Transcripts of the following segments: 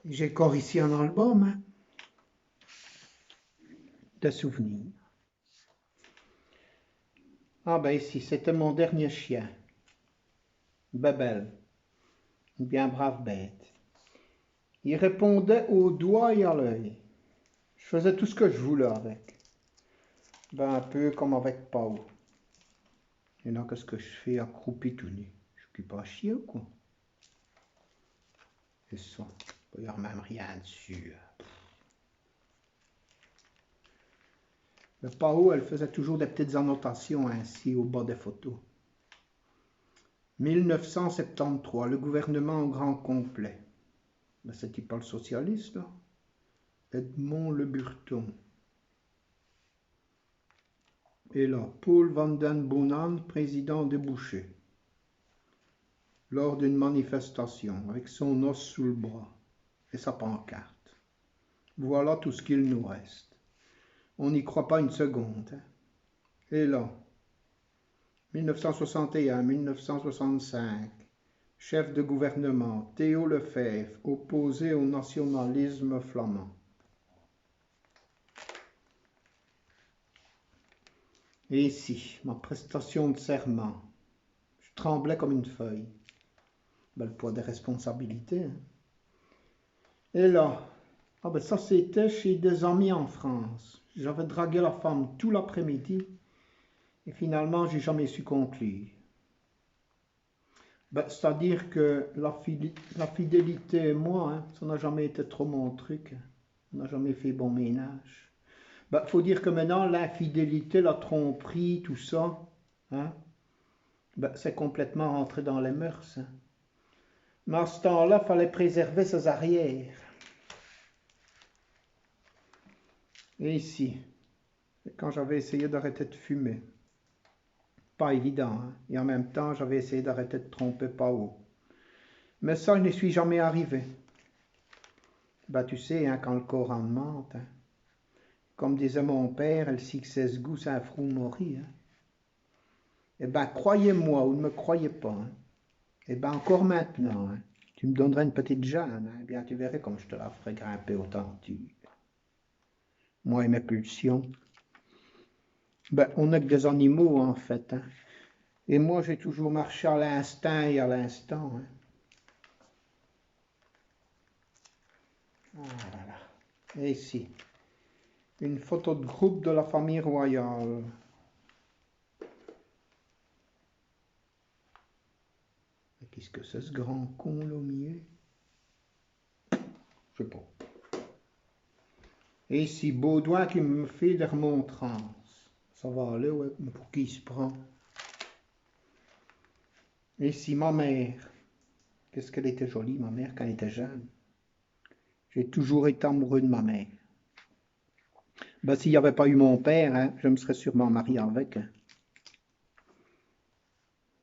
J'ai encore ici un album hein, de souvenirs. Ah ben ici, c'était mon dernier chien, Bebel, une bien brave bête. Il répondait au doigt et à l'œil. Je faisais tout ce que je voulais avec. Ben un peu comme avec Pau. Et là, qu'est-ce que je fais accroupi tout nu? Je suis pas chier ou quoi? C'est ça. Il n'y a même rien dessus. Le Pau, elle faisait toujours des petites annotations ainsi au bas des photos. 1973, le gouvernement au grand complet. Ben, c'est-il pas le socialiste, là? Edmond Le Burton. Et là, Paul van den Boonen, président des bouchers. Lors d'une manifestation, avec son os sous le bras et sa pancarte. Voilà tout ce qu'il nous reste. On n'y croit pas une seconde. Hein. Et là, 1961-1965, chef de gouvernement, Théo Lefebvre, opposé au nationalisme flamand. Et ici, ma prestation de serment. Je tremblais comme une feuille. Ben, le poids des responsabilités. Hein. Et là, ah ben ça c'était chez des amis en France. J'avais dragué la femme tout l'après-midi et finalement j'ai jamais su conclure. Ben, c'est-à-dire que la fidélité et moi, hein, ça n'a jamais été trop mon truc. On n'a jamais fait bon ménage. Ben, faut dire que maintenant l'infidélité, la tromperie, tout ça, hein, ben, c'est complètement rentré dans les mœurs. Hein. Mais à ce temps-là, il fallait préserver ses arrières. Et ici, quand j'avais essayé d'arrêter de fumer. Pas évident, hein? Et en même temps, j'avais essayé d'arrêter de tromper Pao. Mais ça, je n'y suis jamais arrivé. Ben, tu sais, hein, quand le corps en mente, hein. Comme disait mon père, elle sait que c'est ce goût, c'est un frou mori. Hein. Eh ben, croyez-moi ou ne me croyez pas. Hein. Eh ben, encore maintenant, hein, tu me donnerais une petite Jeanne, hein, eh bien, tu verrais comme je te la ferais grimper au tendu. Moi et mes pulsions. Ben, on n'est que des animaux, en fait. Hein. Et moi, j'ai toujours marché à l'instinct et à l'instant. Hein. Ah là là. Et ici, une photo de groupe de la famille royale. Qu'est-ce que c'est ce grand con là au milieu? Je sais pas. Et ici, Baudouin qui me fait des remontrances. Ça va aller, ouais, mais pour qui il se prend? Et ici, ma mère. Qu'est-ce qu'elle était jolie, ma mère, quand elle était jeune. J'ai toujours été amoureux de ma mère. Ben, s'il n'y avait pas eu mon père, hein, je me serais sûrement marié avec. Hein.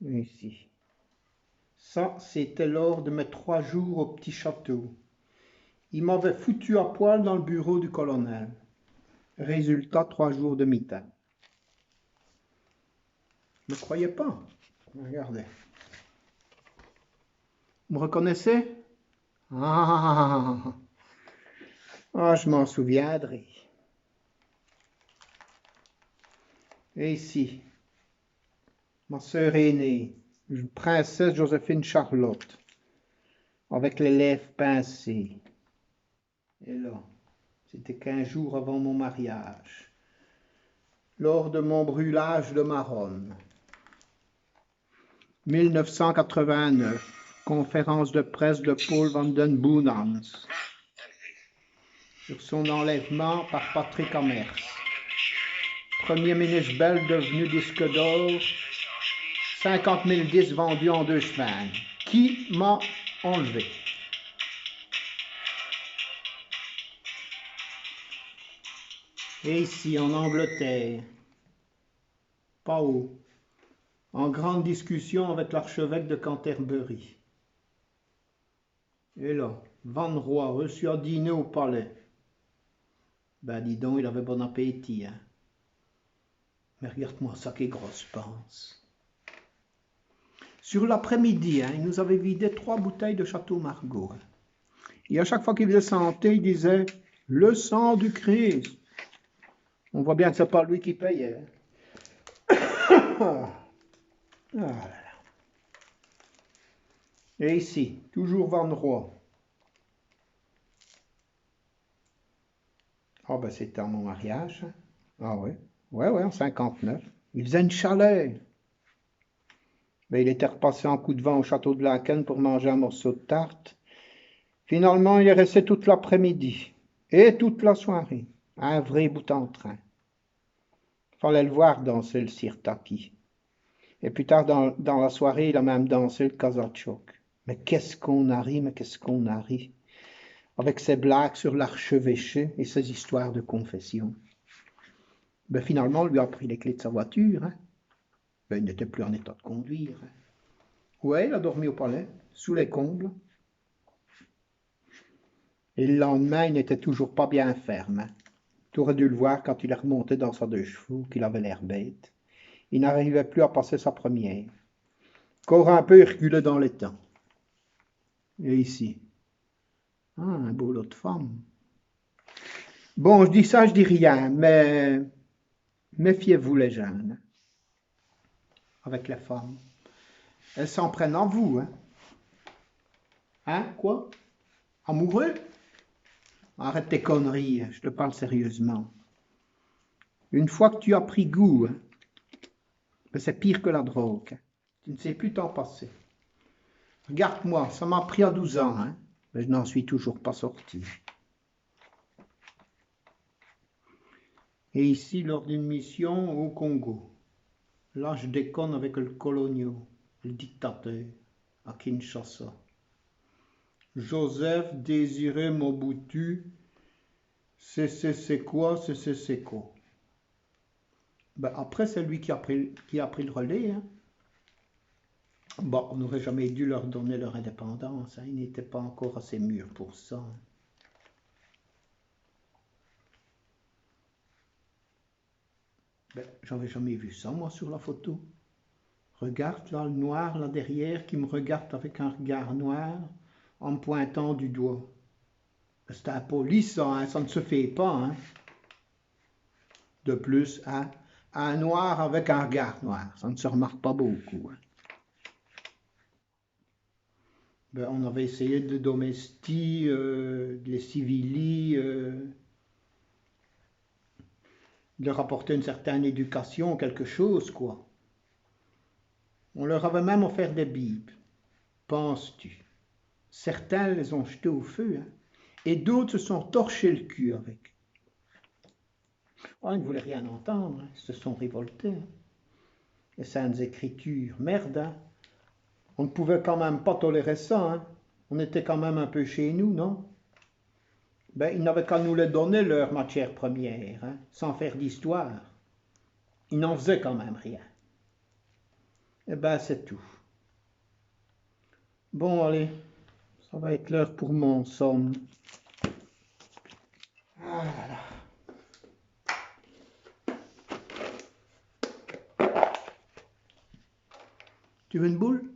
Et ici. Ça, c'était lors de mes 3 jours au petit château. Il m'avait foutu à poil dans le bureau du colonel. Résultat, 3 jours de mitaine. Ne me croyez pas? Regardez. Vous me reconnaissez? Ah, je m'en souviendrai. Et ici, ma sœur aînée, princesse Joséphine Charlotte, avec les lèvres pincées. Et là, c'était 15 jours avant mon mariage, lors de mon brûlage de Maronne. 1989, conférence de presse de Paul van den Boonen sur son enlèvement par Patrick Amers. Premier ministre belge devenu disque d'or, 50 000 disques vendus en 2 semaines. Qui m'a enlevé? Et ici, en Angleterre, Pau, en grande discussion avec l'archevêque de Canterbury. Et là, Van Roy, reçu à dîner au palais. Ben dis donc, il avait bon appétit. Hein. Mais regarde-moi ça, quelle grosse panse. Sur l'après-midi, hein, il nous avait vidé 3 bouteilles de Château Margaux. Hein. Et à chaque fois qu'il faisait santé, il disait « Le sang du Christ ». On voit bien que c'est pas lui qui payait. Ah. Ah. Et ici, toujours Van Roy. Ah ben c'était à mon mariage. Ah ouais, ouais, en 59. Il faisait une chaleur. Ben, il était repassé en coup de vent au château de Laeken pour manger un morceau de tarte. Finalement, il est resté toute l'après-midi et toute la soirée. Un vrai bout en train. Fallait le voir danser le sirtaki. Et plus tard dans la soirée, il a même dansé le kazatchok. Mais qu'est-ce qu'on a ri, mais qu'est-ce qu'on a ri. Avec ses blagues sur l'archevêché et ses histoires de confession. Ben, finalement, on lui a pris les clés de sa voiture. Hein. Ben, il n'était plus en état de conduire. Hein. Ouais, il a dormi au palais, sous les combles. Et le lendemain, il n'était toujours pas bien ferme. Hein. Tu aurais dû le voir quand il est remonté dans sa 2 chevaux, qu'il avait l'air bête. Il n'arrivait plus à passer sa première. Encore un peu, il reculait dans les temps. Et ici, ah, un beau lot de femmes. Bon, je dis ça, je dis rien, mais méfiez-vous les jeunes, avec les femmes. Elles s'en prennent en vous, hein. Hein, quoi? Amoureux? Arrête tes conneries, je te parle sérieusement. Une fois que tu as pris goût, hein, c'est pire que la drogue. Hein. Tu ne sais plus t'en passer. Regarde-moi, ça m'a pris à 12 ans, hein, mais je n'en suis toujours pas sorti. Et ici, lors d'une mission au Congo. Là, je déconne avec le colonio, le dictateur, à Kinshasa. Joseph Désiré Mobutu, c'est quoi. Ben, après, c'est lui qui a pris le relais. Hein. Bon, on n'aurait jamais dû leur donner leur indépendance. Hein. Ils n'étaient pas encore assez mûrs pour ça. Hein. Ben, j'avais jamais vu ça, moi, sur la photo. Regarde, là, le noir, là derrière, qui me regarde avec un regard noir, en me pointant du doigt. C'est impoli, ça, hein, ça ne se fait pas. Hein. De plus, hein, un noir avec un regard noir, ça ne se remarque pas beaucoup. Hein. Ben, on avait essayé de domestiquer, de les civiliser, de leur apporter une certaine éducation, quelque chose, quoi. On leur avait même offert des bibles, penses-tu? Certains les ont jetés au feu, hein, et d'autres se sont torchés le cul avec. Oh, ils ne voulaient rien entendre, hein, ils se sont révoltés. Hein. Les saintes écritures, merde, hein. On ne pouvait quand même pas tolérer ça, hein. On était quand même un peu chez nous, non? Ben, ils n'avaient qu'à nous les donner, leur matière première, hein, sans faire d'histoire. Ils n'en faisaient quand même rien. Eh ben, c'est tout. Bon, allez, ça va être l'heure pour mon somme. Ah là là. Tu veux une boule?